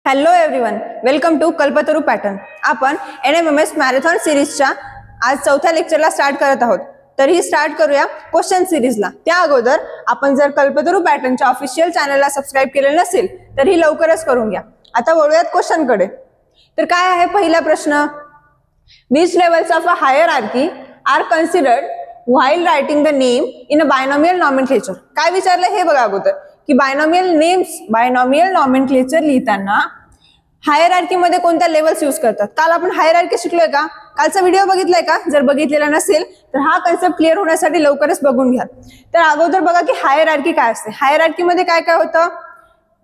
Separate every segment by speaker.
Speaker 1: Hello everyone, welcome to Kalpataru pattern. आपण NMMS marathon सिरीजच्या आज चौथ्या लेक्चरला स्टार्ट करत आहोत. तर ही स्टार्ट करूया क्वेश्चन सिरीजला. त्या अगोदर आपण जर कल्पतरू पॅटर्नच्या ऑफिशियल चॅनलला सबस्क्राइब केलेलं नसेल तर ही लवकरच करून घ्या. आता वळूयात क्वेश्चनकडे. तर काय आहे पहिला प्रश्न? Which levels of a hierarchy are considered while writing the name in a binomial nomenclature. काय विचारलं हे बघा अगोदर की बायनॉमियल नॉमेनक्लेचर लिहिताना हायरार्की मध्ये कोणत्या लेवल्स यूज करतात. काल आपण हायरार्की शिकलोय का? कालचा व्हिडिओ बघितलाय का? जर बघितलेला नसेल तर हा कन्सेप्ट क्लिअर होण्यासाठी लवकरच बघून घ्या. तर अगोदर बघा की हायरार्की काय असते. हायरार्की मध्ये काय काय होतं?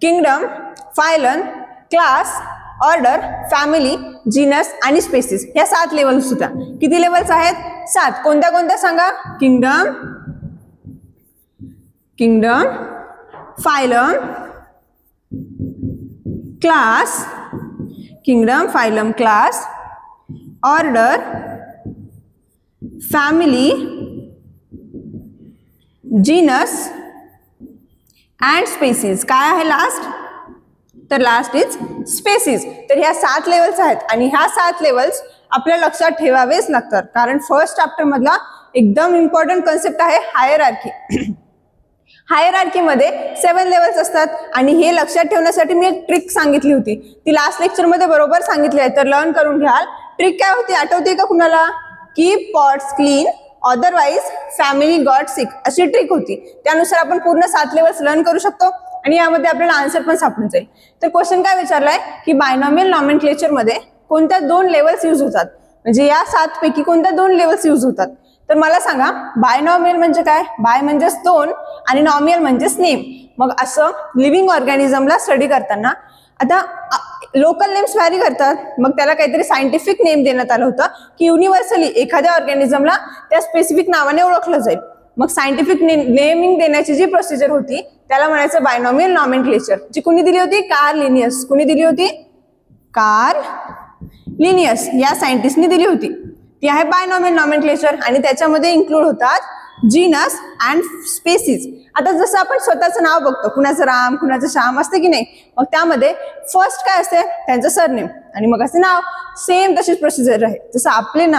Speaker 1: Kingdom, phylum, class, order, family, genus आणि स्पेसिस या 7 लेवल्स होत्या. किती लेवल्स आहेत? 7. कोणत्या कोणत्या सांगा? Kingdom, phylum, class, kingdom, phylum, class, order, family, genus and species. काय आहे लास्ट? तर लास्ट इज स्पेसिस. तर ह्या 7 लेवल्स आहेत आणि ह्या 7 लेवल्स आपल्या लक्षात ठेवावेच लागतात, कारण फर्स्ट चॅप्टर मधला एकदम इम्पॉर्टंट कन्सेप्ट आहे हायरार्की. हायरार्की मध्ये 7 लेवल्स असतात आणि हे लक्षात ठेवण्यासाठी मी एक ट्रिक सांगितली होती. ती लास्ट लेक्चर मध्ये बरोबर सांगितली आहे, तर लर्न करून घ्याल. ट्रिक काय होती आठवते का कुणाला? Keep pots clean otherwise family got sick अशी ट्रिक होती. त्यानुसार आपण पूर्ण 7 लेवल्स लर्न करू शकतो आणि यामध्ये आपल्याला आन्सर पण सापडून जाईल. तर क्वेश्चन काय विचारलाय की बायनॉमियल नॉमेनक्लेचर मध्ये कोणत्या 2 लेवल्स यूज होतात, म्हणजे या 7 पैकी कोणत्या 2 लेवल्स यूज होतात. तर मला सांगा, बायनॉमियल म्हणजे काय? बाय म्हणजेच 2 आणि नॉमियल म्हणजेच नेम. मग असं लिव्हिंग ऑर्गॅनिझमला स्टडी करताना आता लोकल नेम्स व्हॅरी करतात, मग त्याला काहीतरी सायंटिफिक नेम देण्यात आलं होतं की युनिव्हर्सली एखाद्या ऑर्गॅनिझमला त्या स्पेसिफिक नावाने ओळखलं जाईल. मग सायंटिफिक नेमिंग देण्याची जी प्रोसिजर होती त्याला म्हणायचं बायनॉमियल नॉमेनक्लेचर, जी कुणी दिली होती? Carl Linnaeus. कुणी दिली होती? कार्ल लिनियस या सायंटिस्टनी दिली होती. ती आहे बायनॉमियल नॉमेनक्लेचर आणि त्याच्यामध्ये इन्क्लूड होतात जीनस अँड स्पेसिस. आता जसं आपण स्वतःचं नाव बघतो, कुणाचं राम, कुणाचं श्याम असते की नाही, मग त्यामध्ये फर्स्ट काय असते? त्यांचं सरनेम आणि मग असते नाव. सेम तशीच प्रोसिजर आहे. जसं आपलं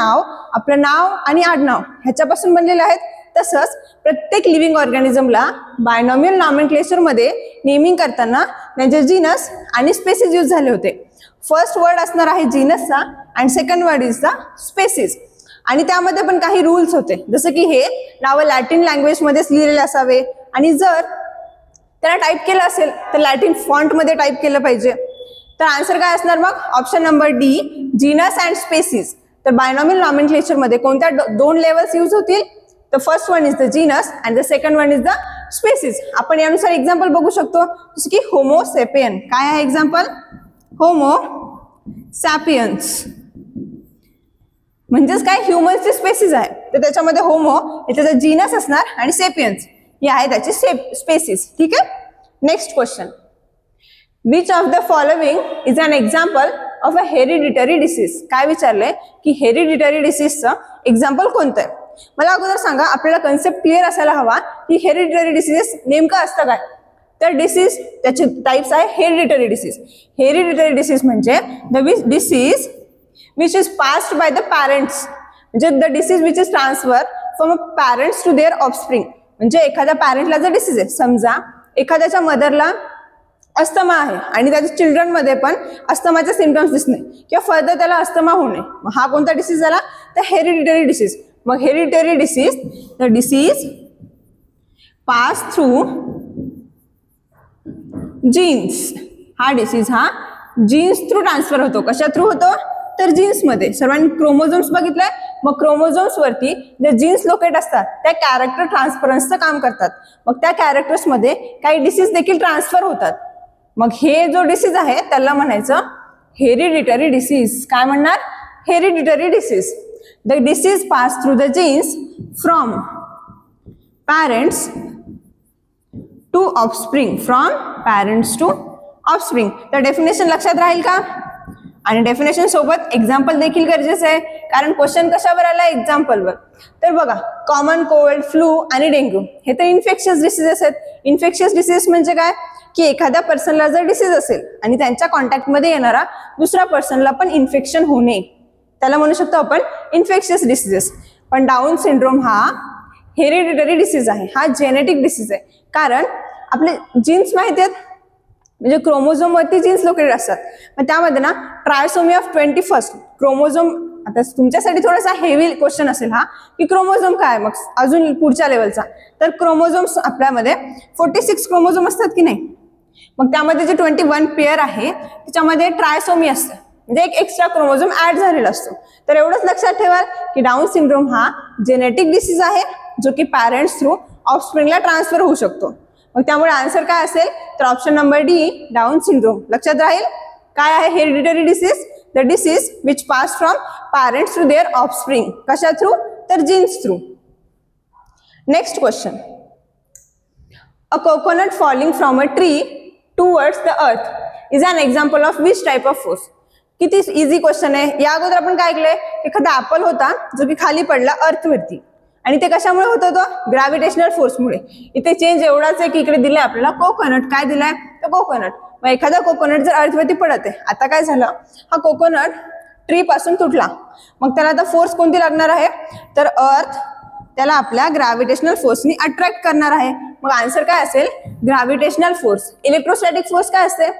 Speaker 1: नाव आणि आडनाव ह्याच्यापासून बनलेले आहेत, तसंच प्रत्येक लिव्हिंग ऑर्गॅनिझमला बायनॉमियल नॉमेनक्लेचर मध्ये नेमिंग करताना त्यांचे जीनस आणि स्पेसिस यूज झाले होते. फर्स्ट वर्ड असणार आहे जीनसचा आणि second word is the species. आणि त्यामध्ये पण काही रूल्स होते, जसं की हे नाव लॅटिन लँग्वेज मध्येच लिहिलेले असावे आणि जर त्याला टाईप केलं असेल तर लॅटिन फॉन्ट मध्ये टाईप केलं पाहिजे. तर आन्सर काय असणार मग? Option number D, genus and species. तर बायनॉमियल नॉमेनक्लेचर मध्ये कोणत्या 2 लेवल्स यूज होतील? The first one is the genus and the second one is the species. आपण यानुसार एक्झाम्पल बघू शकतो, जसं की होमो सॅपियन. काय आहे एक्झाम्पल? होमो सॅपियन्स म्हणजेच काय? ह्युमन्सची स्पेसिस आहे. तर त्याच्यामध्ये होमो याचा जीनस असणार आणि सेपियन्स हे आहे त्याची स्पेसिस. ठीक आहे. Next question. Which of the following is an example of a hereditary disease. काय विचारलंय की हेरिडिटरी डिसीजचं एक्झाम्पल कोणतं आहे? मला अगोदर सांगा, आपल्याला कन्सेप्ट क्लिअर असायला हवा की हेरिडिटरी डिसीज नेमकं असतं काय. तर डिसीज त्याचे टाइप्स आहे हेरिडिटरी डिसीज. हेरिडिटरी डिसीज म्हणजे the disease which is passed by the parents, म्हणजे the disease which is transfer from parents to their offspring. म्हणजे एखाद्या पॅरेंटला जर डिसीज आहे, समजा एखाद्याच्या मदरला अस्थमा आहे आणि त्याच्या चिल्ड्रन मध्ये पण अस्थमाचे सिम्पटम्स दिसणे किंवा फर्दर त्याला अस्थमा होणे, मग हा कोणता डिसीज झाला? तर हेरिडिटरी डिसीज. मग hereditary disease, the disease pass through genes. हा डिसीज हा जीन्स थ्रू ट्रान्सफर होतो. कशा थ्रू होतो? तर जीन्स मध्ये. सर्वांनी क्रोमोझोम्स बघितलंय, मग क्रोमोझोम्स वरती जे जीन्स लोकेट असतात त्या कॅरेक्टर ट्रान्सफरन्सचं काम करतात. मग त्या कॅरेक्टर्स मध्ये काही डिसीज देखील ट्रान्सफर होतात. मग हे जो डिसीज आहे त्याला म्हणायचं हेरिडिटरी डिसीज. काय म्हणणार? Hereditary disease. The disease pass through the genes from parents to offspring. From parents to offspring. तर डेफिनेशन लक्षात राहील का? आणि डेफिनेशन सोबत एक्झाम्पल देखील गरजेचं आहे. कारण क्वेश्चन कशावर आला, एक्झाम्पलवर. तर बघा, कॉमन कोल्ड, फ्लू आणि डेंग्यू हे तर इन्फेक्शियस डिसीजेस आहेत. इन्फेक्शियस डिसीज म्हणजे काय की एखाद्या पर्सनला जर डिसीज असेल आणि त्यांच्या कॉन्टॅक्टमध्ये येणारा दुसऱ्या पर्सनला पण इन्फेक्शन होणे, त्याला म्हणू शकतो आपण इन्फेक्शियस डिसीजेस. पण डाऊन सिंड्रोम हा हेरिडिटरी डिसीज आहे, हा जेनेटिक डिसीज आहे. कारण आपले जीन्स माहिती आहेत, म्हणजे क्रोमोझोम वरती जीन्स लोकेटेड असतात. मग त्यामध्ये ना ट्रायसोमी ऑफ 21 क्रोमोझोम. आता तुमच्यासाठी थोडासा हेवी क्वेश्चन असेल हा, की क्रोमोझोम काय, मग अजून पुढच्या लेवलचा. तर क्रोमोझोम्स आपल्यामध्ये 46 क्रोमोझोम असतात की नाही, मग त्यामध्ये जे 21 पेअर आहे त्याच्यामध्ये ट्रायसोमी असतं, म्हणजे एक एक्स्ट्रा क्रोमोझोम ऍड झालेला असतो. तर एवढंच लक्षात ठेवाल की डाऊन सिंड्रोम हा जेनेटिक डिसीज आहे, जो की पॅरेंट्स थ्रू ऑफस्प्रिंगला ट्रान्सफर होऊ शकतो. मग त्यामुळे आन्सर काय असेल, तर option number D, Down syndrome. लक्षात राहील. काय आहे hereditary disease, the disease which pass from parents to their offspring. कशा थ्रू, तर genes through. Next question, a coconut falling from a tree towards the earth is an example of which type of force. किती easy question आहे. या अगोदर आपण काय ऐकलंय, एखादा ऍपल होता जो की खाली पडला अर्थवरती, आणि ते कशामुळे होत होतं, ग्रॅव्हिटेशनल फोर्समुळे. इथे चेंज एवढाच आहे की इकडे दिलाय आपल्याला कोकोनट. काय दिलाय, तर कोकोनट. मग एखादा कोकोनट जर अर्थवरती पडत आहे, आता काय झालं, हा कोकोनट ट्री पासून तुटला, मग त्याला आता फोर्स कोणती लागणार आहे, तर अर्थ त्याला आपल्या ग्रॅव्हिटेशनल फोर्सनी अट्रॅक्ट करणार आहे. मग आन्सर काय असेल, ग्रॅव्हिटेशनल फोर्स. इलेक्ट्रोस्टॅटिक फोर्स काय असते,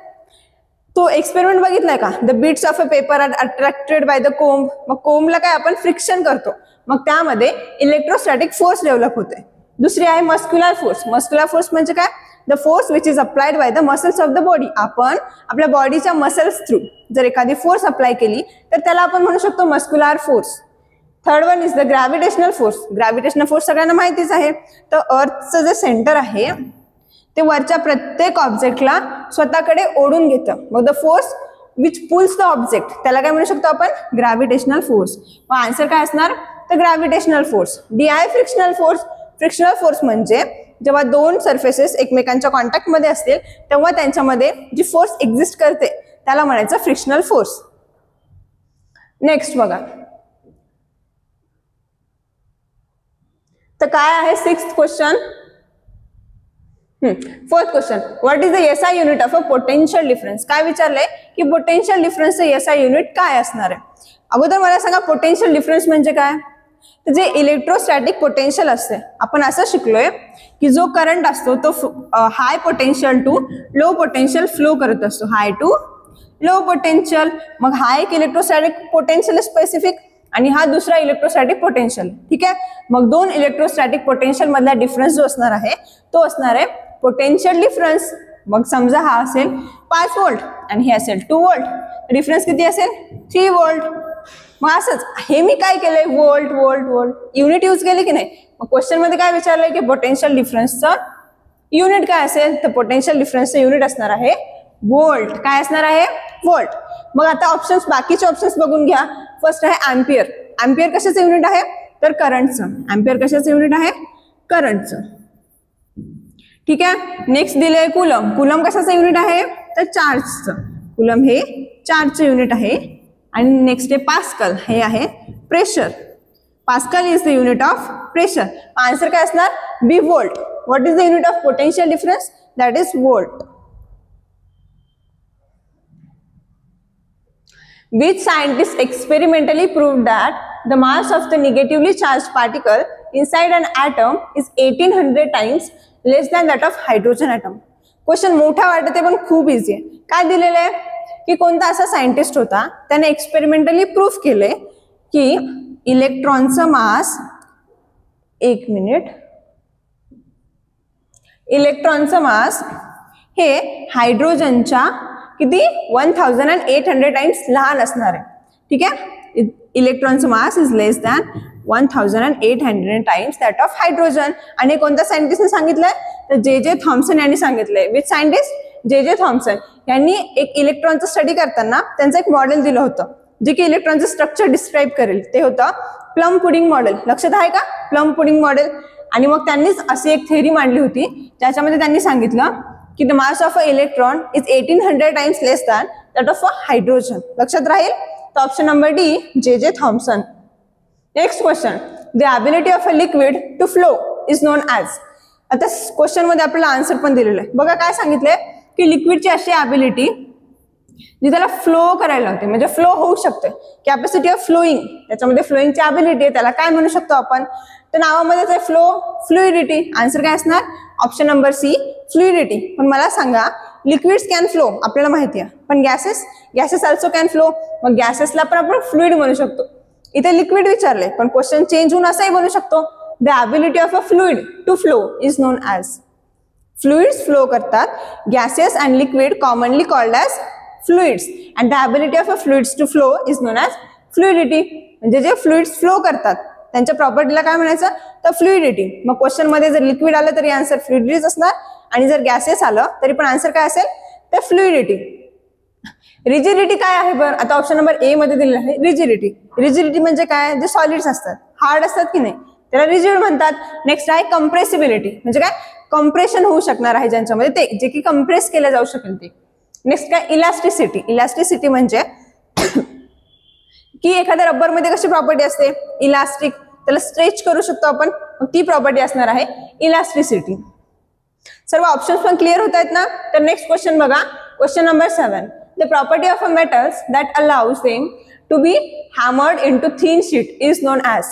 Speaker 1: तो एक्सपेरिमेंट बघितलाय का, the bits of a paper are attracted by the comb. मग कोंबला काय आपण फ्रिक्शन करतो, मग त्यामध्ये इलेक्ट्रोस्टॅटिक फोर्स डेव्हलप होते. दुसरी आहे मस्क्युलर फोर्स. मस्क्युलर फोर्स म्हणजे काय, the force which is applied by the muscles of the body. आपण आपल्या बॉडीच्या मसल्स थ्रू जर एखादी फोर्स अप्लाय केली तर त्याला आपण म्हणू शकतो muscular force. Third one is the gravitational force. Gravitational force सगळ्यांना माहितीच आहे. तर अर्थचं जे सेंटर आहे ते वरच्या प्रत्येक ऑब्जेक्टला स्वतःकडे ओढून घेतं. मग the force which pulls the object, त्याला काय म्हणू शकतो आपण, ग्रॅव्हिटेशनल फोर्स. मग आन्सर काय असणार, तर ग्रॅव्हिटेशनल फोर्स. डी आहे फ्रिक्शनल फोर्स. फ्रिक्शनल फोर्स म्हणजे जेव्हा दोन सरफेसेस एकमेकांच्या कॉन्टॅक्ट मध्ये असतील तेव्हा त्यांच्यामध्ये जी फोर्स एक्झिस्ट करते त्याला म्हणायचं फ्रिक्शनल फोर्स. नेक्स्ट बघा, तर काय आहे sixth question. Fourth question, what is the SI unit of a potential difference. काय विचारलंय की पोटेन्शियल डिफरन्सचं एसआय युनिट काय असणार आहे. अगोदर मला सांगा पोटेन्शियल डिफरन्स म्हणजे काय. तर जे इलेक्ट्रोस्टॅटिक पोटेन्शियल असते, आपण असं शिकलोय की जो करंट असतो तो high potential to low potential flow करत असतो, हाय टू लो पोटेन्शियल. मग हा एक इलेक्ट्रोस्टॅटिक पोटेन्शियल स्पेसिफिक आणि हा दुसरा इलेक्ट्रोस्टॅटिक पोटेन्शियल. ठीक आहे. मग दोन इलेक्ट्रोस्टॅटिक पोटेन्शियल मधला डिफरन्स जो असणार आहे तो असणार आहे पोटेन्शियल डिफरन्स. मग समजा हा असेल 5 व्होल्ट आणि हे असेल 2 व्होल्ट, डिफरन्स किती असेल 3 व्होल्ट. मग असंच हे मी काय केलंय, volt volt volt unit use केले की नाही. मग क्वेश्चन मध्ये काय विचारलंय की पोटेन्शियल डिफरन्सचं युनिट काय असेल, तर पोटेन्शियल डिफरन्सचं युनिट असणार आहे व्होल्ट. काय असणार आहे, व्होल्ट. मग आता ऑप्शन्स, बाकीचे ऑप्शन्स बघून घ्या. फर्स्ट आहे अँपियर. अँपियर कशाचं युनिट आहे, तर करंटचं. अँपियर कशाचं युनिट आहे, करंटचं. ठीक आहे. नेक्स्ट दिले कुलम. कुलम कशाचं युनिट आहे, तर चार्जचं. कुलम हे चार्जचं युनिट आहे. आणि नेक्स्ट आहे पास्कल, हे आहे pressure. Pascal is the unit of pressure. Answer काय असणार, B volt. What is the unit of potential difference, that is volt. Which scientists experimentally proved that the mass of the negatively charged particle inside an atom is 1800 times less than that of hydrogen atom. Question मोठा वाटते पण खूप easy आहे. काय दिलेलं आहे की कोणता असा सायंटिस्ट होता त्याने एक्सपेरिमेंटली प्रूफ केले की इलेक्ट्रॉनचं मास, एक मिनिट, इलेक्ट्रॉनचं मास हे हायड्रोजनच्या किती 1800 टाइम्स लहान असणार आहे. ठीक आहे. इलेक्ट्रॉनचं mass is less than 1800 times that of hydrogen. आणि कोणत्या सायंटिस्टने सांगितलंय, तर जे थॉम्सन यांनी सांगितलंय. विच सायंटिस्ट, जे थॉम्सन यांनी एक इलेक्ट्रॉनचं स्टडी करताना त्यांचं एक मॉडेल दिलं होतं जे की इलेक्ट्रॉनचं स्ट्रक्चर डिस्क्राईब करेल. ते होतं प्लम पुडिंग मॉडेल. लक्षात आहे का, प्लम पुडिंग मॉडेल. आणि मग त्यांनीच अशी एक थेअरी मांडली होती ज्याच्यामध्ये त्यांनी सांगितलं की the mass of a electron is 1800 times less than that of a hydrogen. लक्षात राहील. तर option number D, J Thomson. Next question, the ability of a liquid to flow is known as. आता क्वेश्चन मध्ये आपल्याला answer पण दिलेलं आहे. बघा काय सांगितलंय की लिक्विडची अशी ॲबिलिटी जी त्याला फ्लो करायला होते, म्हणजे फ्लो होऊ शकते, कॅपॅसिटी ऑफ फ्लोईंग, त्याच्यामध्ये फ्लोईंगची ॲबिलिटी आहे, त्याला काय म्हणू शकतो आपण, तर नावामध्येच आहे फ्लो, फ्लुइडिटी. आन्सर काय असणार, ऑप्शन नंबर सी, फ्लुइडिटी. पण मला सांगा लिक्विड्स कॅन फ्लो आपल्याला माहिती आहे, पण गॅसेस ऑल्सो कॅन फ्लो, मग गॅसेसला पण आपण फ्लुइड म्हणू शकतो. इथे लिक्विड विचारले पण क्वेश्चन चेंज होऊन असंही म्हणू शकतो, the ability of a fluid to flow is known as. Fluids flow करतात, gases and liquid commonly called as fluids, and the ability of a fluids to flow is known as fluidity. म्हणजे जे fluids flow करतात त्यांच्या प्रॉपर्टीला काय म्हणायचं, तर fluidity. मग question मध्ये जर लिक्विड आलं तरी आन्सर फ्लुइडिटीच असणार, आणि जर गॅसेस आलं तरी पण आन्सर काय असेल, तर फ्लुइडिटी. रिजिडिटी काय आहे बरं, आता ऑप्शन नंबर ए मध्ये दिलेलं आहे रिजिडिटी. रिजिडिटी म्हणजे काय, जे सॉलिड्स असतात, हार्ड असतात की नाही, त्याला रिजिड म्हणतात. नेक्स्ट आहे कंप्रेसिबिलिटी, म्हणजे काय, कम्प्रेशन होऊ शकणार आहे ज्यांच्यामध्ये, ते जे की कंप्रेस केलं जाऊ शकेल ते. नेक्स्ट काय, इलास्टिसिटी. इलास्टिसिटी म्हणजे की एखाद्या रबर मध्ये कशी प्रॉपर्टी असते, इलास्टिक, त्याला स्ट्रेच करू शकतो आपण, मग ती प्रॉपर्टी असणार आहे इलास्टिसिटी. सर्व ऑप्शन्स पण क्लिअर होत आहेत ना. तर नेक्स्ट क्वेश्चन बघा, question number 7. The property of a metals that allows them to be hammered into thin sheet is known as.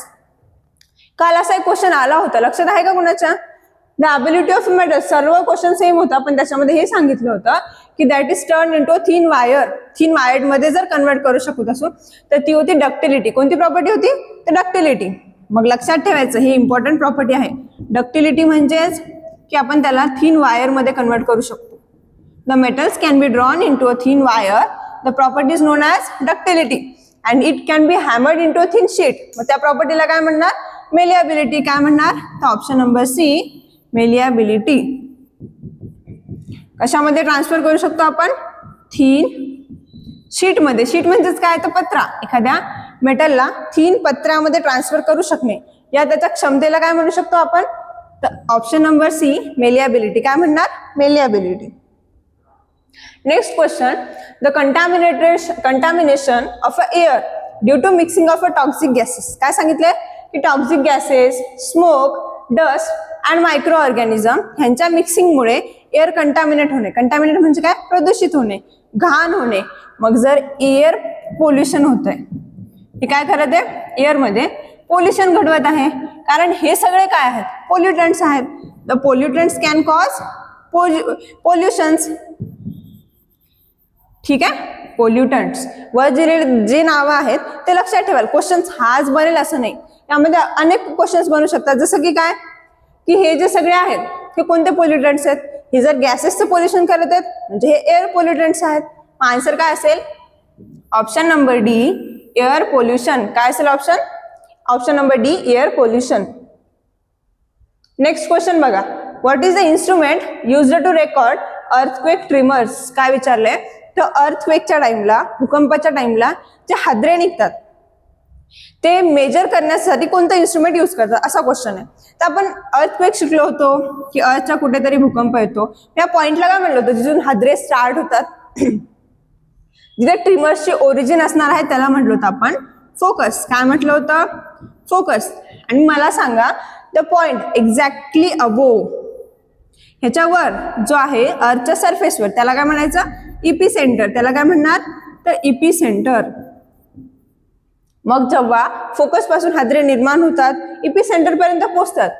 Speaker 1: काल असा एक क्वेश्चन आला होता, लक्षात आहे का कुणाच्या, द ॲबिलिटी ऑफ मेटल्स, सर्व क्वेश्चन सेम होता पण त्याच्यामध्ये हे सांगितलं होतं की that is turn into thin wire. Thin wire मध्ये जर कन्वर्ट करू शकत असो तर ती होती डक्टिलिटी. कोणती प्रॉपर्टी होती, तर डक्टिलिटी. मग लक्षात ठेवायचं ही इम्पॉर्टंट प्रॉपर्टी आहे. डक्टिलिटी म्हणजेच की आपण त्याला थिन वायर मध्ये कन्वर्ट करू शकतो. The metals can be drawn into a thin wire, the property is known as ductility, and it can be hammered into a thin sheet. मग त्या प्रॉपर्टीला काय म्हणणार, मेलिएबिलिटी. काय म्हणणार, तर ऑप्शन नंबर सी, मेलिएबिलिटी. कशामध्ये ट्रान्सफर करू शकतो आपण, थिन शीट मध्ये. शीट म्हणजेच काय, तर पत्रा. एखाद्या मेटलला थिन पत्र्यामध्ये ट्रान्सफर करू शकणे, या त्याच्या क्षमतेला काय म्हणू शकतो आपण, तर ऑप्शन नंबर सी, मेलिएबिलिटी. काय म्हणणार, malleability. Next question, the contamination of a air due to mixing of a toxic gases. काय सांगितलंय की toxic gases, smoke, dust and microorganism ह्यांच्या मिक्सिंगमुळे एअर कंटॅमिनेट होणे. कंटॅमिनेट म्हणजे काय, प्रदूषित होणे, घाण होणे. मग जर एअर पोल्युशन होत आहे, हे काय करत आहे, एअरमध्ये पोल्युशन घडवत आहे, कारण हे सगळे काय आहेत, पोल्युटंट्स आहेत. The pollutants can cause pollutions. ठीक आहे, पोल्युटंट्स व जे नावं आहेत ते लक्षात ठेवाल. क्वेश्चन्स हाच बनेल असं नाही, यामध्ये अनेक क्वेश्चन्स बनू शकतात. जसं की काय, की हे जे सगळे आहेत हे कोणते पोल्युटंट्स आहेत, हे जर गॅसेसचं पोल्युशन करत आहेत म्हणजे हे एअर पोल्युटंट्स आहेत. आन्सर काय असेल, option number D, air pollution. काय असेल option, option number D, air pollution. Next question बघा, what is the instrument used to record earthquake tremors. काय विचारलंय, तर अर्थक्वेकच्या टाइमला, भूकंपाच्या टाइमला जे हादरे निघतात ते मेजर करण्यासाठी कोणतं इन्स्ट्रुमेंट यूज करतात, असा क्वेश्चन आहे. तर आपण अर्थक्वेक शिकलो होतो की अर्थच्या कुठेतरी भूकंप येतो, या पॉइंटला काय म्हणलं होतं, जिथून हादरे स्टार्ट होतात, जिथे ट्रिमर्सची ओरिजिन असणार आहे त्याला म्हटलं होतं आपण फोकस. काय म्हटलं होतं, फोकस. आणि मला सांगा, द पॉइंट एक्झॅक्टली अबोव, ह्याच्यावर जो आहे अर्थच्या सरफेसवर, त्याला काय म्हणायचं, इपी सेंटर. त्याला काय म्हणणार, तर इपी सेंटर. मग जेव्हा फोकस पासून हादरे निर्माण होतात, इपी सेंटर पर्यंत पोहोचतात,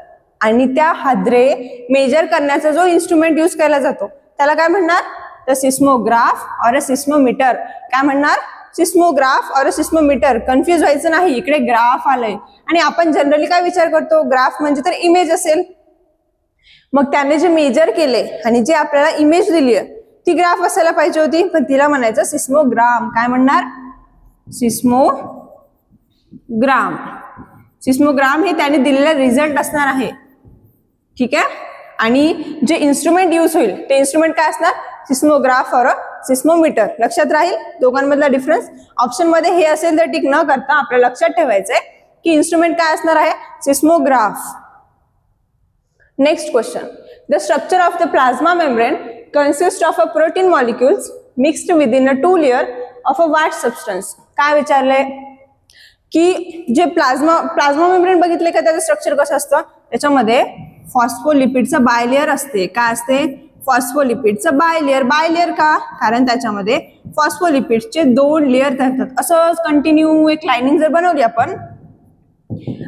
Speaker 1: आणि त्या हादरे मेजर करण्याचा जो इन्स्ट्रुमेंट यूज केला जातो त्याला काय म्हणणार, तर सिस्मोग्राफ और अ सिस्मोमीटर. काय म्हणणार, सिस्मोग्राफ और अ सिस्मोमीटर. कन्फ्युज व्हायचं नाही, इकडे ग्राफ आलंय, आणि आपण जनरली काय विचार करतो, ग्राफ म्हणजे तर इमेज असेल. मग त्याने जे मेजर केले आणि जे आपल्याला इमेज दिली आहे ती ग्राफ असायला पाहिजे होती, पण तिला म्हणायचं सिस्मोग्राम. काय म्हणणार, सिस्मोग्राम. सिस्मोग्राम हे त्याने दिलेला रिझल्ट असणार आहे. ठीक आहे, आणि जे इन्स्ट्रुमेंट यूज होईल ते इन्स्ट्रुमेंट काय असणार, सिस्मोग्राफ और सिस्मोमीटर. लक्षात राहील दोघांमधला डिफरन्स. ऑप्शन मध्ये हे असेल तर टिक न करता आपल्याला लक्षात ठेवायचंय की इन्स्ट्रुमेंट काय असणार आहे, seismograph. Next question, the structure of the plasma membrane consists of a protein molecules mixed within a 2 layer of a white substance. काय विचारले की जे प्लाझ्मा मेम्ब्रेन बघितले का, त्याचं स्ट्रक्चर कसं असतं, त्याच्यामध्ये फॉस्फोलिपिडचं बायलेअर असते. काय असते? फॉस्फोलिपिडचं बायलेअर. बायलेअर का? कारण त्याच्यामध्ये फॉस्फोलिपिडचे 2 लेअर असतात. असंच कंटिन्यू एक लाइनिंग जर बनवली आपण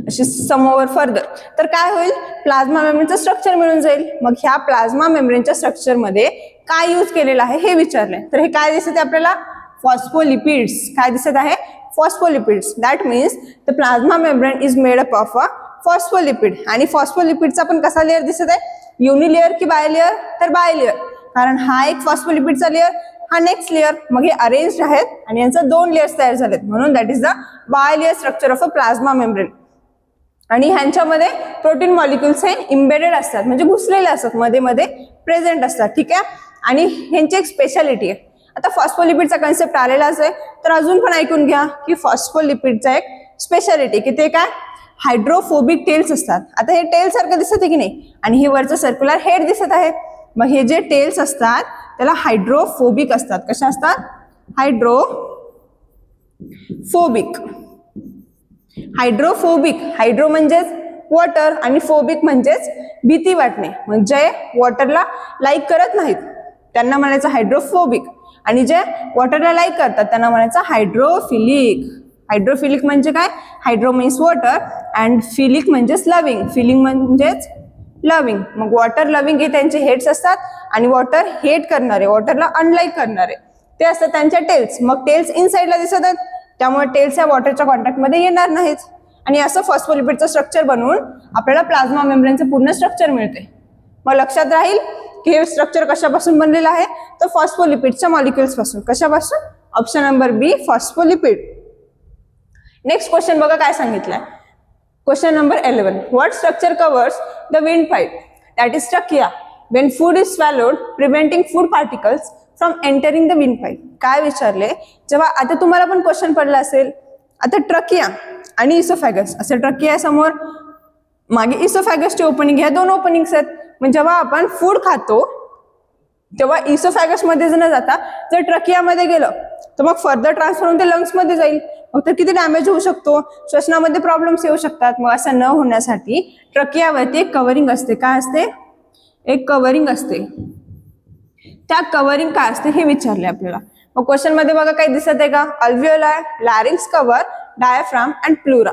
Speaker 1: अशी समोर फर्दर, तर काय होईल, प्लाझ्मा मेम्ब्रेनचं स्ट्रक्चर मिळून जाईल. मग ह्या प्लाझ्मा मेम्ब्रेनच्या स्ट्रक्चरमध्ये काय यूज केलेलं आहे हे विचारलंय. तर हे काय दिसत आहे आपल्याला? फॉस्फोलिपिड्स. काय दिसत आहे? Phospholipids. That means the plasma membrane is made up of a phospholipid. आणि फॉस्फोलिपिडचा पण कसा लेअर दिसत आहे? युनिलेअर की बायलेअर? तर बायलेअर, कारण हा एक फॉस्फोलिपिडचा लेअर, हा नेक्स्ट लेअर. मग हे अरेंज्ड आहेत आणि यांचं 2 लेअर्स तयार झालेत, म्हणून that is the bilayer structure of a plasma membrane. आणि ह्यांच्यामध्ये प्रोटीन मॉलिक्युल्स हे इम्बेडेड असतात, म्हणजे घुसलेले असतात, मध्ये मध्ये प्रेझेंट असतात. ठीक आहे. आणि ह्यांची एक स्पेशालिटी आहे. आता फॉस्फोलिपिडचा कन्सेप्ट आलेलाच आहे, तर अजून पण ऐकून घ्या की फॉस्फोलिपिडचा एक स्पेशालिटी की ते काय, हायड्रोफोबिक टेल्स असतात. आता हे टेल सारखं दिसत आहे की नाही, आणि हे वरचं सर्क्युलर हेड दिसत आहे. मग हे जे टेल्स असतात त्याला हायड्रोफोबिक असतात. कशा असतात? हायड्रोफोबिक. हायड्रोफोबिक, हायड्रो म्हणजेच वॉटर आणि फोबिक म्हणजेच भीती वाटणे. म्हणजे वॉटरला लाईक करत नाहीत त्यांना म्हणायचं हायड्रोफोबिक, आणि जे वॉटरला लाईक करतात त्यांना म्हणायचं हायड्रोफिलिक. हायड्रोफिलिक म्हणजे काय? Hydro means water and philic म्हणजेच लव्हिंग. फिलिंग म्हणजेच लव्हिंग. मग वॉटर लव्हिंग हे त्यांचे हेड्स असतात, आणि वॉटर हेट करणारे, वॉटरला अनलाईक करणारे ते असतात त्यांच्या टेल्स. मग टेल्स इनसाइडला दिसत आहेत, त्यामुळे टेल्स या वॉटरच्या कॉन्टॅक्टमध्ये येणार नाहीत. आणि असं फॉस्फोलिपिडचं स्ट्रक्चर बनवून आपल्याला प्लाझ्मा मेम्ब्रेनचं पूर्ण स्ट्रक्चर मिळते. मग लक्षात राहील की हे स्ट्रक्चर कशापासून बनलेलं आहे? तर फॉस्फोलिपिडच्या मॉलिक्युल्स पासून. कशापासून? Option number B, phospholipid. Next question बघा काय सांगितलंय. Question number 11. What structure covers the wind pipe? That is trachea. When food is swallowed preventing food particles from entering the wind pipe. काय विचारले? जेव्हा आता तुम्हाला पण क्वेश्चन पडला असेल, आता ट्रकिया आणि इसोफॅगस, असं ट्रकिया समोर, मागे इसोफॅगसची ओपनिंग, ह्या 2 ओपनिंग्स आहेत. म्हणजे जेव्हा आपण फूड खातो तेव्हा इसोफॅगस मध्ये न जाता जर ट्रकियामध्ये गेलं तर मग फर्दर ट्रान्सफर होऊन ते लंग्स मध्ये जाईल. मग तर किती डॅमेज होऊ शकतो, श्वसनामध्ये प्रॉब्लेम्स येऊ शकतात. मग असं न होण्यासाठी ट्रकियावरती एक कव्हरिंग असते. काय असते? एक कव्हरिंग असते. त्या कव्हरिंग काय असते हे विचारले आपल्याला. मग क्वेश्चन मध्ये बघा काय दिसत आहे का? अल्व्हिओलाय, लॅरिंक्स कव्हर, डायफ्राम अँड प्लुरा.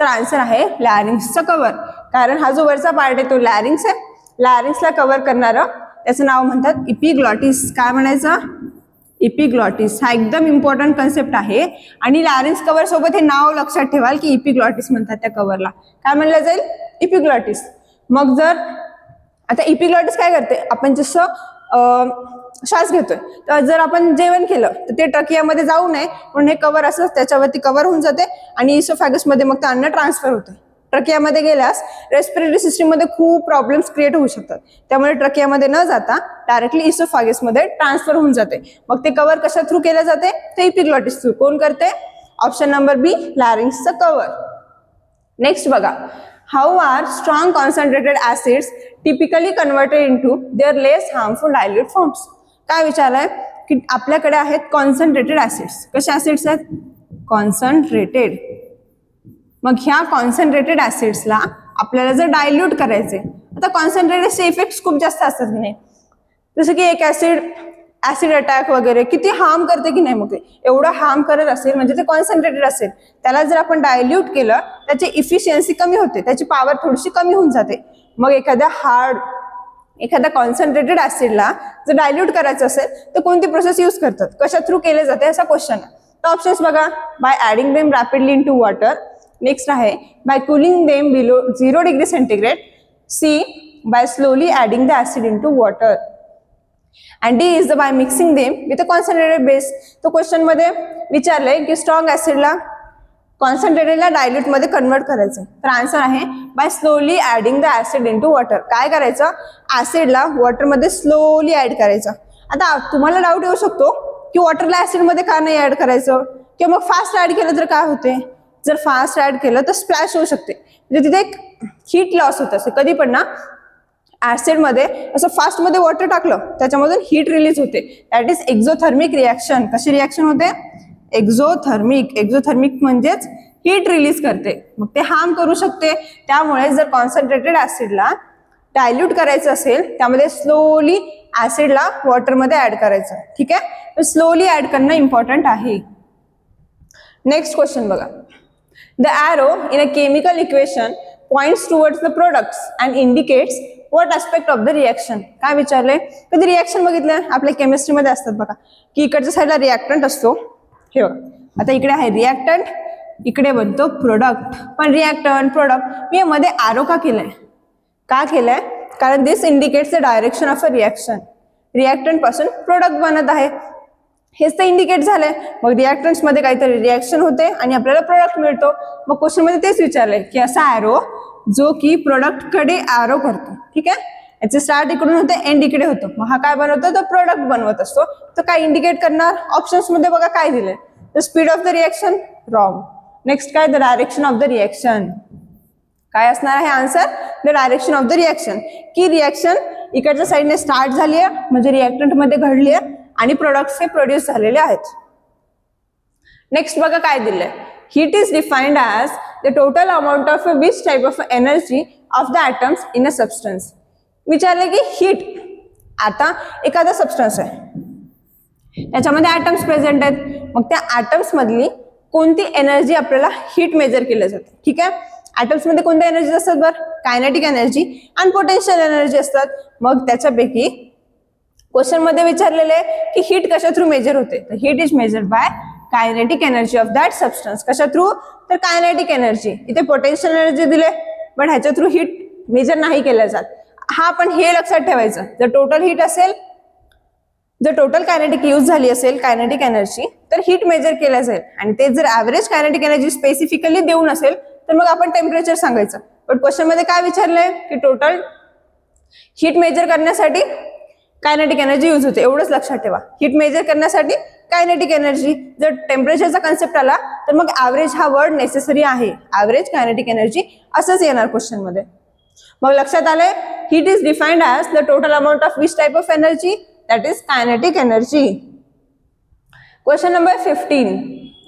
Speaker 1: तर आन्सर आहे लॅरिंक्सचा कव्हर, कारण हा जो वरचा पार्ट आहे तो लॅरिंक्स आहे. लॅरिंक्सला कव्हर करणारं त्याचं नाव म्हणतात इपिग्लॉटिस. काय म्हणायचं? इपिग्लॉटिस. हा एकदम इम्पॉर्टंट कन्सेप्ट आहे, आणि लॅरिंक्स कव्हर सोबत हे नाव लक्षात ठेवाल की इपिग्लॉटिस म्हणतात त्या कव्हरला. काय म्हणलं जाईल? इपिग्लॉटिस. मग जर आता इपिग्लॉटिस काय करते, आपण जसं श्वास घेतोय तर जर आपण जेवण केलं तर ते ट्रकियामध्ये जाऊ नये म्हणून हे कव्हर असं त्याच्यावरती कव्हर होऊन जाते, आणि इसोफॅगसमध्ये मग ते अन्न ट्रान्सफर होते. ट्रकियामध्ये गेल्यास रेस्पिरेटरी सिस्टीममध्ये खूप प्रॉब्लेम्स क्रिएट होऊ शकतात, त्यामुळे ट्रकियामध्ये न जाता डायरेक्टली इसोफॅगसमध्ये ट्रान्सफर होऊन जाते. मग ते कव्हर कशा थ्रू केले जाते? ते इपिग्लॉटिस थ्रू. कोण करते? ऑप्शन नंबर बी, लॅरिंक्सचं कव्हर. नेक्स्ट बघा. How are strong concentrated acids typically converted into their less harmful dilute forms? काय विचारलंय की आपल्याकडे आहेत कॉन्सन्ट्रेटेड ऍसिड्स. कशा ऍसिड्स आहेत? कॉन्सन्ट्रेटेड. मग ह्या कॉन्सन्ट्रेटेड ऍसिड्सला आपल्याला जर डायल्यूट करायचे, आता कॉन्सन्ट्रेटेडचे इफेक्ट्स खूप जास्त असतात की नाही, जसं की एक ऍसिड अटॅक वगैरे किती हार्म करते की नाही. मग ते एवढं हार्म करत असेल म्हणजे ते कॉन्सन्ट्रेटेड असेल, त्याला जर आपण डायल्यूट केलं त्याची इफिशियन्सी कमी होते, त्याची पॉवर थोडीशी कमी होऊन जाते. मग एखाद्या कॉन्सन्ट्रेटेड ऍसिडला जर डायल्यूट करायचं असेल तर कोणती प्रोसेस यूज करतात, कशा थ्रू केले जाते असा क्वेश्चन आहे. तर ऑप्शन्स बघा. By adding them rapidly into water. Next आहे by cooling them below 0 degree centigrade. C by slowly adding the acid into water. And D is the by mixing them with a concentrated base. तो question मध्ये विचारलंय की strong ऍसिडला कॉन्सन्ट्रेटेडला dilute मध्ये convert करायचं. तर आन्सर आहे by slowly adding the acid into water. काय करायचं? ऍसिडला वॉटरमध्ये स्लोली ऍड करायचं. आता तुम्हाला डाऊट येऊ शकतो की वॉटरला ऍसिडमध्ये का नाही ऍड करायचं, किंवा मग फास्ट ऍड केलं तर काय होते? जर फास्ट ऍड केलं तर स्प्लॅश होऊ शकते, म्हणजे तिथे एक हीट लॉस होत असते. कधी पण ना ऍसिडमध्ये असं फास्टमध्ये वॉटर टाकलं त्याच्यामधून हीट रिलीज होते, दॅट इज एक्झोथर्मिक रिॲक्शन. कशी रिॲक्शन होते? एक्झोथर्मिक. एक्झोथर्मिक म्हणजेच हीट रिलीज करते, मग ते हार्म करू शकते. त्यामुळे जर कॉन्सन्ट्रेटेड ऍसिडला डायल्यूट करायचं असेल त्यामध्ये स्लोली ऍसिडला वॉटरमध्ये ऍड करायचं. ठीक आहे, तर स्लोली ऍड करणं इम्पॉर्टंट आहे. नेक्स्ट क्वेश्चन बघा. The arrow in a chemical equation points towards the products and indicates what aspect of the reaction. काय विचारले? कधी रिएक्शन बघितलं आपल्या केमिस्ट्रीमध्ये असतात बघा, की इकडच्या साईडला रिएक्टंट असतो. हे बघा, आता इकडे आहे रिएक्टंट, इकडे बनतो प्रोडक्ट. पण रिएक्टंट प्रोडक्ट मी मध्ये ॲरो का केलंय? का केलंय? कारण this indicates the direction of a reaction. Reactant पासून प्रोडक्ट बनत आहे, हेच ते इंडिकेट झालंय. मग रिएक्टंट्स मध्ये काहीतरी रिएक्शन होते आणि आपल्याला प्रोडक्ट मिळतो. मग क्वेश्चन मध्ये तेच विचारलंय की असा ॲरो जो की प्रोडक्ट कडे ॲरो करतो. ठीक आहे, याचे स्टार्ट इकडून होते, एंड इकडे होतो. मग हा काय बनवतो? तो प्रोडक्ट बनवत असतो. तर काय इंडिकेट करणार? ऑप्शन्स मध्ये बघा काय दिलंय. The speed of the reaction, wrong. Next काय? The direction of the reaction. काय असणार आहे answer? The direction of the reaction. की रिएक्शन इकडच्या साईडने स्टार्ट झाली आहे, म्हणजे रिएक्टंट मध्ये घडली आहे आणि प्रोडक्ट्स हे प्रोड्यूस झालेले आहेत. नेक्स्ट बघा काय दिलंय. Heat is defined as the total amount of which type of energy of the atoms in a substance. विचारले की हीट, आता एखादा सबस्टन्स आहे, त्याच्यामध्ये ॲटम्स प्रेझेंट आहेत, मग त्या ॲटम्स मधली कोणती एनर्जी आपल्याला हीट मेजर केलं जाते. ठीक आहे, ॲटम्स मध्ये कोणत्या एनर्जी असतात? बरं, कायनेटिक एनर्जी आणि पोटेन्शियल एनर्जी असतात. मग त्याच्यापैकी क्वेश्चन मध्ये विचारलेले की हीट कशा थ्रू मेजर होते? तर heat is measured by kinetic energy of that substance. कशा थ्रू? तर कायनेटिक एनर्जी. इथे पोटेन्शियल एनर्जी दिले, पण ह्याच्या थ्रू हीट मेजर नाही केलं जात. हा पण हे लक्षात ठेवायचं, जर टोटल हीट असेल, जर टोटल कायनेटिक यूज झाली असेल कायनेटिक एनर्जी, तर हीट मेजर केलं जाईल. आणि ते जर ऍव्हरेज कायनेटिक एनर्जी स्पेसिफिकली देऊन असेल तर मग आपण टेम्परेचर सांगायचं. पण क्वेश्चन मध्ये काय विचारलंय की टोटल हीट मेजर करण्यासाठी कायनेटिक एनर्जी यूज होते, एवढंच लक्षात ठेवा. हीट मेजर करण्यासाठी कायनेटिक एनर्जी. जर टेम्परेचरचा कन्सेप्ट आला तर मग ऍव्हरेज हा वर्ड नेसेसरी आहे. ऍव्हरेज कायनेटिक एनर्जी असंच येणार क्वेश्चन मध्ये. मग लक्षात आलंय, heat is defined as the total amount of which type of energy? That is kinetic energy. Question number 15.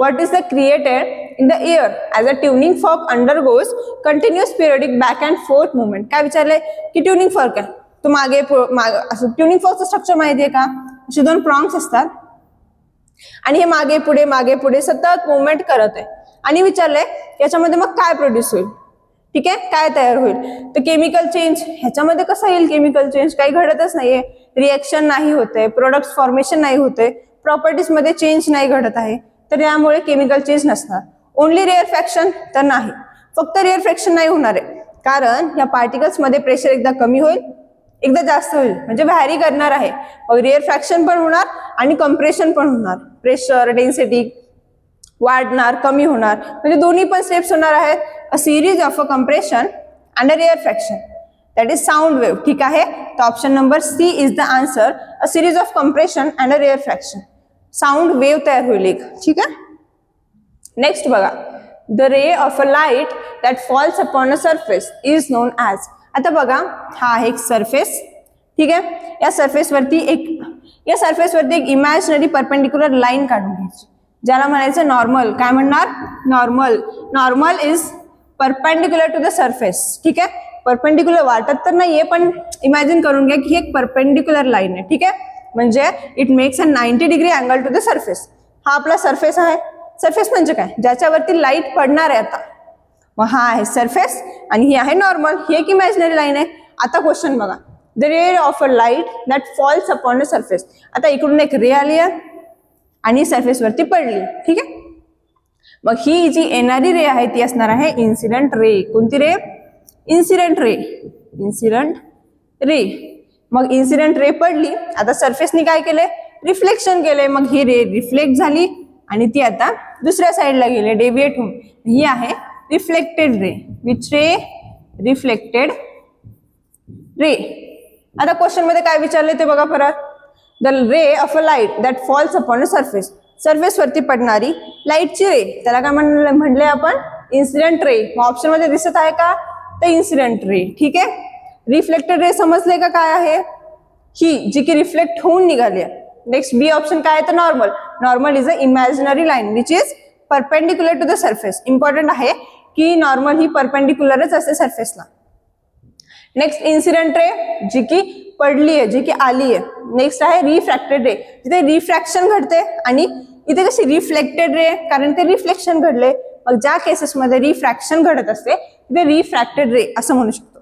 Speaker 1: What is the created in the air as a tuning fork undergoes continuous periodic back and forth movement? काय विचारलंय की tuning fork आहे, तो मागे असं tuning फॉर्कचं structure माहितीये का? असे दोन प्रॉन्ग्स असतात आणि हे मागे पुढे सतत मुवमेंट करत आहे. आणि विचारलंय याच्यामध्ये मग काय प्रोड्यूस होईल? ठीक आहे, काय तयार होईल? तर केमिकल चेंज. ह्याच्यामध्ये कसं येईल केमिकल चेंज? काही घडतच नाहीये, रिएक्शन नाही होते, प्रोडक्ट फॉर्मेशन नाही होते, प्रॉपर्टीज मध्ये चेंज नाही घडत आहे, तर यामुळे केमिकल चेंज नसणार. ओनली रेअर फ्रॅक्शन तर नाही, फक्त रेअर फ्रॅक्शन नाही होणार आहे, कारण या पार्टिकल्स मध्ये प्रेशर एकदा कमी होईल एकदा जास्त होईल, म्हणजे व्हॅरी करणार आहे. मग रेअर फ्रॅक्शन पण होणार आणि कम्प्रेशन पण होणार. प्रेशर डेन्सिटी वाढणार कमी होणार, म्हणजे दोन्ही पण स्टेप्स होणार आहेत. A series of a compression and a rarefaction, that is sound wave. ठीक आहे, तर option number C is the answer. A series of compression and a rarefaction, sound wave तयार होईल एक. ठीक आहे, नेक्स्ट बघा. The ray of a light that falls upon a surface is known as. आता बघा, हा आहे एक सरफेस. ठीक आहे, या सरफेसवरती एक इमॅजिनरी परपेंडिक्युलर लाईन काढून घ्यायची, ज्याला म्हणायचं नॉर्मल. काय म्हणणार? Normal is perpendicular to the surface. ठीक आहे, परपेंडिक्युलर वाटत तर नाहीये, पण इमॅजिन करून घ्या की एक परपेंडिक्युलर लाईन आहे. ठीक आहे, म्हणजे it makes a 90 degree angle to the surface. हा आपला सरफेस आहे. सरफेस म्हणजे काय? ज्याच्यावरती लाईट पडणार आहे. आता मग हा आहे सरफेस आणि ही आहे नॉर्मल, ही एक इमॅजिनरी लाईन आहे. आता क्वेश्चन बघा. The ray of a light that falls upon a surface. आता इकडून एक रे आली आहे आणि सरफेस वरती पडली. ठीक आहे, मग ही जी येणारी रे आहे ती असणार आहे इन्सिडेंट रे. कोणती रे? Incident ray. Incident ray. मग इन्सिडेंट रे पडली, आता सरफेसनी काय केले? रिफ्लेक्शन केले. मग ही रे रिफ्लेक्ट झाली आणि ती आता दुसऱ्या साईडला गेले डेविएट होऊन. ही आहे reflected ray. Which ray? Reflected ray. आता क्वेश्चन मध्ये काय विचारले ते बघा परत. The ray of a light that falls upon a surface. Surface वरती पडणारी लाईटची रे, त्याला काय म्हणले आपण? Incident ray. मग ऑप्शन मध्ये दिसत आहे का? तर इन्सिडेंट रे. ठीक आहे, रिफ्लेक्टेड रे समजले का काय आहे? ही जी की रिफ्लेक्ट होऊन निघाली आहे. नेक्स्ट बी ऑप्शन काय आहे? तर normal. Normal is a imaginary line which is perpendicular to the surface. Important आहे की नॉर्मल ही परपेंडिक्युलरच असते सरफेसला. नेक्स्ट इन्सिडेंट रे, जी की पडली आहे, जी की आली आहे. नेक्स्ट आहे रिफ्रॅक्टेड रे, जिथे रिफ्रॅक्शन घडते. आणि इथे कशी रिफ्लेक्टेड रे, कारण ते रिफ्लेक्शन घडले. मग ज्या केसेसमध्ये रिफ्रॅक्शन घडत असते तिथे रिफ्रॅक्टेड रे असं म्हणू शकतो.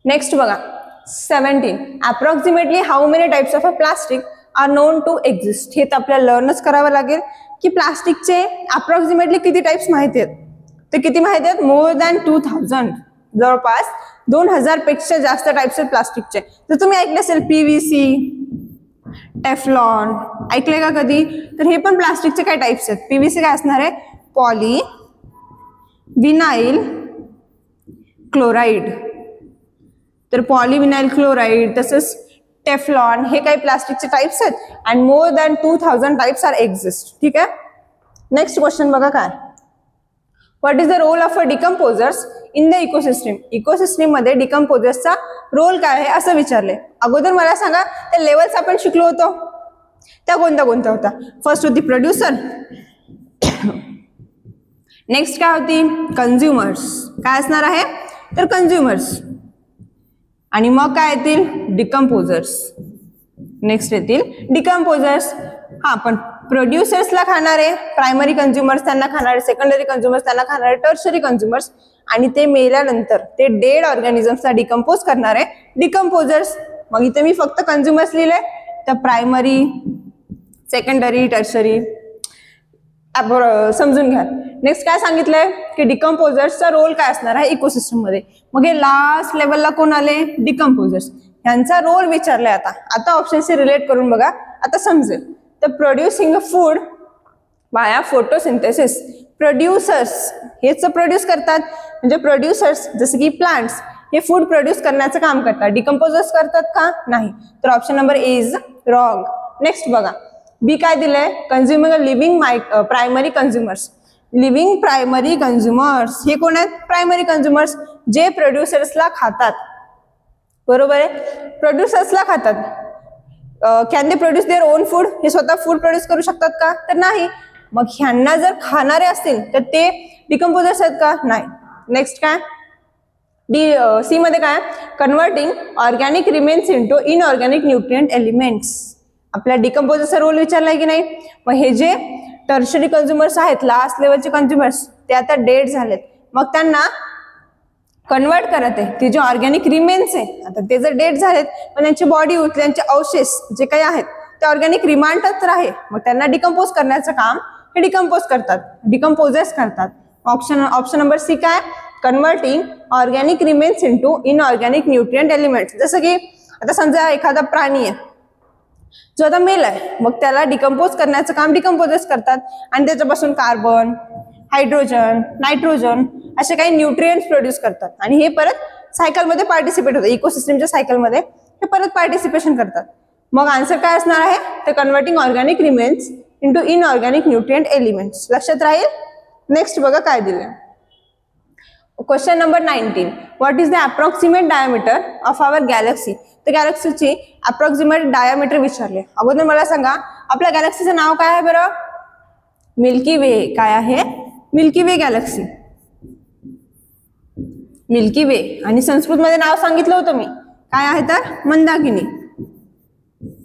Speaker 1: नेक्स्ट बघा 17. Approximately how many types of a plastic are known to exist. हे तर आपल्याला लर्नच करावं लागेल की प्लास्टिकचे अप्रॉक्सिमेटली किती टाइप्स माहिती आहेत. ते किती माहिती आहेत? मोर दॅन 2000, जवळपास 2000 पेक्षा जास्त टाइप्स आहेत प्लास्टिकचे. जर तुम्ही ऐकले असेल PVC, टेफ्लॉन, ऐकले का कधी? तर हे पण प्लास्टिकचे काही टाइप्स आहेत. PVC काय असणार आहे? Poly vinyl chloride. तर पॉलीविनाइल क्लोराइड तसंच टेफ्लॉन हे काही प्लास्टिकचे टाइप्स आहेत. And more than 2000 types are exist. ठीक आहे. नेक्स्ट क्वेश्चन बघा काय, what is the role of a decomposers in the ecosystem. Ecosystem मध्ये डिकम्पोजर्सचा रोल काय आहे असं विचारले. अगोदर मला सांगा त्या लेवल्स आपण शिकलो होतो त्या कोणत्या कोणत्या होत्या? फर्स्ट होती प्रोड्युसर, नेक्स्ट काय होती? कंझ्युमर्स. काय असणार आहे? तर कंझ्युमर्स. आणि मग काय येतील? डिकम्पोजर्स. नेक्स्ट येतील डिकम्पोजर्स. हा, पण प्रोड्युसर्सला खाणारे प्रायमरी कंझ्युमर्स त्यांना खाणारे, सेकंडरी कंझ्युमर्स त्यांना खाणारे, टर्शरी कंझ्युमर्स. आणि ते मेल्यानंतर ते डेड ऑर्गॅनिझम्सला डिकम्पोज करणारे डिकम्पोजर्स. मग इथे मी फक्त कंझ्युमर्स लिहिले, तर प्रायमरी, सेकंडरी, टर्शरी समजून घ्या. नेक्स्ट काय सांगितलंय की डिकम्पोजर्सचा रोल काय असणार आहे इकोसिस्टम मध्ये. मग हे लास्ट लेवलला कोण आले? डिकम्पोजर्स. यांचा रोल विचारलाय. आता ऑप्शनशी रिलेट करून बघा, आता समजेल. तर प्रोड्युसिंग फूड वाया फोटोसिंथेसिस. प्रोड्युसर्स हेच प्रोड्यूस करतात, म्हणजे प्रोड्युसर्स जसे की प्लांट्स हे फूड प्रोड्यूस करण्याचं काम करतात. डिकम्पोजर्स करतात का? नाही. तर option number A is wrong. Next बघा बी काय दिलंय? Consuming living primary consumers. Living primary consumers हे कोण आहेत? प्रायमरी कंझ्युमर्स, जे प्रोड्युसर्सला खातात. बरोबर आहे, प्रोड्युसर्सला खातात. Can they produce their own food? हे स्वतः फूड प्रोड्यूस करू शकतात का? तर नाही. मग ह्यांना जर खाणारे असतील तर ते डिकम्पोजर्स आहेत का? नाही. नेक्स्ट काय? सी मध्ये काय? Converting organic remains into inorganic nutrient elements. आपल्या डिकम्पोजरचा रोल विचारलाय की नाही? मग हे जे टर्शरी कंझ्युमर्स आहेत, लास्ट लेवलचे कंझ्युमर्स, ते आता डेड झालेत. मग त्यांना कन्वर्ट करत आहे. ते जे ऑर्गॅनिक रिमेन्स आहे, आता ते जर डेड झालेत पण त्यांची बॉडी त्यांचे अवशेष जे काही आहेत ते ऑर्गॅनिक रिमांडच राहे. मग त्यांना डिकम्पोज करण्याचं काम हे डिकम्पोज करतात, डिकम्पोजर्स करतात. ऑप्शन नंबर सी काय? Converting organic remains into inorganic nutrient elements. जसं की आता समजा एखादा प्राणी आहे जो आता मेल आहे, मग त्याला डिकम्पोज करण्याचं काम डिकम्पोजर्स करतात. आणि त्याच्यापासून कार्बन, हायड्रोजन, नायट्रोजन असे काही न्यूट्रिएंट्स प्रोड्यूस करतात. आणि हे परत सायकलमध्ये पार्टिसिपेट होतं, इकोसिस्टमच्या सायकलमध्ये हे परत पार्टिसिपेशन करतात. मग आन्सर काय असणार आहे? तर converting organic remains into inorganic nutrient elements. लक्षात राहील. नेक्स्ट बघा काय दिलं. Question number 19. What is the approximate diameter of our galaxy. तर गॅलेक्सीची अप्रॉक्सिमेट डायमीटर विचारले. अगोदर मला सांगा आपल्या गॅलेक्सीचं नाव काय आहे बरं? मिल्की वे. काय आहे? मिल्की वे गॅलेक्सी. मिल्की वे. आणि संस्कृत मध्ये नाव सांगितलं होतं मी, काय आहे तर? मंदाकिनी.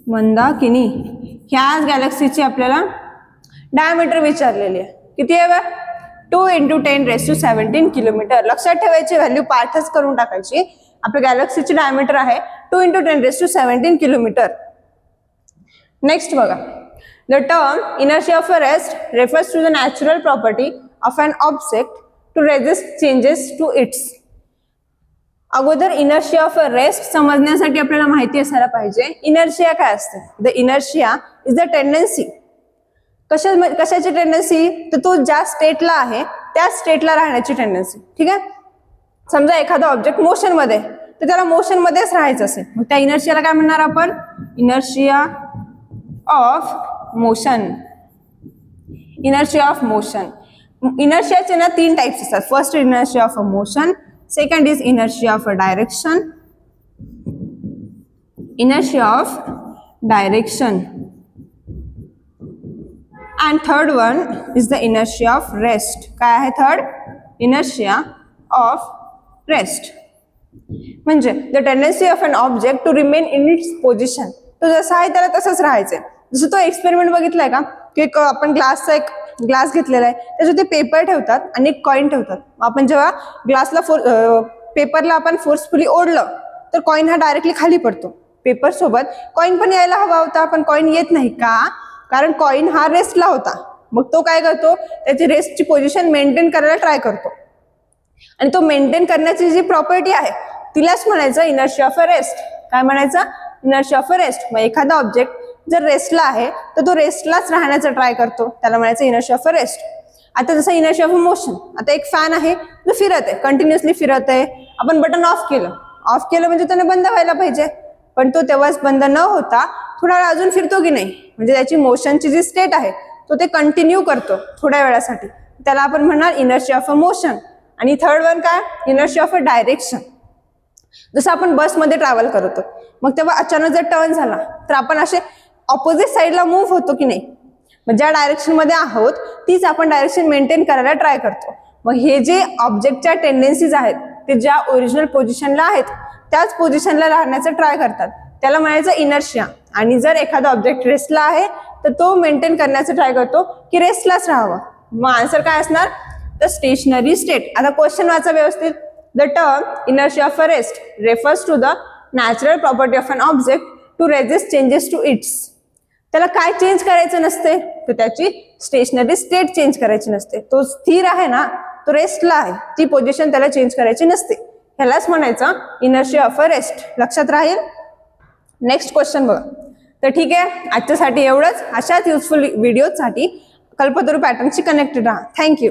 Speaker 1: मंदाकिनी ह्याच गॅलेक्सीची आपल्याला डायमीटर विचारलेली आहे. किती आहे बरं? 2 × 10⁻17 किलोमीटर. लक्षात ठेवायची व्हॅल्यू पार्थच करून टाकायची. आपल्या गॅलेक्सीची डायमीटर आहे 2 × 10⁻17 किलोमीटर. नेक्स्ट बघा. The term inertia of a rest refers to the natural property of an object to resist changes to its. अगोदर इनर्शिया ऑफ अ रेस्ट समजण्यासाठी आपल्याला माहिती असायला पाहिजे इनर्शिया काय असते. The inertia is the tendency. कशाची टेंडन्सी? तर तो ज्या स्टेटला आहे त्या स्टेटला राहण्याची टेंडन्सी. ठीक आहे. समजा एखादा ऑब्जेक्ट मोशन मध्ये, तर त्याला मोशन मध्येच राहायचं असेल, मग त्या इनर्शियाला काय म्हणणार आपण? Inertia of motion. Inertia of motion. इनर्शियाचे ना 3 टाइप्स असतात. First inertia of a motion, second is inertia of a direction. Inertia of direction and third one is the inertia of rest. काय आहे थर्ड? Inertia of rest. म्हणजे the tendency of an object to remain in its position. तो जसा आहे त्याला तसंच राहायचंय. जसं तो एक्सपेरिमेंट बघितलाय का की आपण ग्लासचा एक ग्लास घेतलेला आहे, त्याच्यात ते पेपर ठेवतात आणि एक कॉइन ठेवतात. आपण जेव्हा ग्लासला पेपरला आपण फोर्सफुली ओढलं तर कॉइन हा डायरेक्टली खाली पडतो. पेपर सोबत कॉइन पण यायला हवा होता, पण कॉइन येत नाही का? कारण कॉइन हा रेस्टला होता. मग तो काय करतो? त्याची रेस्टची पोझिशन मेंटेन करायला ट्राय करतो. आणि तो मेंटेन करण्याची जी प्रॉपर्टी आहे तिलाच म्हणायचं इनर्शिया ऑफ अ रेस्ट. काय म्हणायचं? Inertia of a rest. मग एखादा ऑब्जेक्ट जर रेस्टला आहे तर तो रेस्टलाच राहण्याचा ट्राय करतो, त्याला म्हणायचं इनर्शिया ऑफ अ रेस्ट. आता जसं इनर्शिया ऑफ अ मोशन, आता एक फॅन आहे जो फिरत आहे, कंटिन्युअसली फिरत आहे. आपण बटन ऑफ केलं म्हणजे त्याने बंद व्हायला पाहिजे, पण तो तेव्हाच बंद न होता थोडा वेळ अजून फिरतो की नाही, म्हणजे त्याची मोशनची जी स्टेट आहे तो ते कंटिन्यू करतो थोड्या वेळासाठी, त्याला आपण म्हणणार इनर्शिया ऑफ अ मोशन. आणि थर्ड वन काय? Inertia of a direction. जसं आपण बसमध्ये ट्रॅव्हल करतो, मग तेव्हा अचानक जर टर्न झाला तर आपण असे ऑपोजिट साईडला मूव्ह होतो की नाही, मग ज्या डायरेक्शन मध्ये आहोत तीच आपण डायरेक्शन मेंटेन करायला ट्राय करतो. मग हे जे ऑब्जेक्टच्या टेंडन्सीज आहेत ते ज्या ओरिजिनल पोझिशनला आहेत त्याच पोझिशनला राहण्याचा ट्राय करतात, त्याला म्हणायचं इनर्शिया. आणि जर एखादा ऑब्जेक्ट रेस्टला आहे तर तो मेंटेन करण्याचा ट्राय करतो की रेस्टलाच राहावं. मग आन्सर काय असणार? The stationary state. आता क्वेश्चन वाचा व्यवस्थित. The term inertia of a rest refers to the natural property of an object to resist changes to its. त्याला काय चेंज करायचं नसते? तर त्याची स्टेशनरी स्टेट चेंज करायची नसते. तो स्थिर आहे ना, तो रेस्टला आहे, ती पोझिशन त्याला चेंज करायची नसते. ह्यालाच म्हणायचं इनर्शिया ऑफ अ रेस्ट. लक्षात राहील. नेक्स्ट क्वेश्चन बघा. तर ठीक आहे, आजच्यासाठी एवढंच. अशाच युजफुल व्हिडिओसाठी कल्पतरू पॅटर्नशी कनेक्टेड राहा. थँक्यू.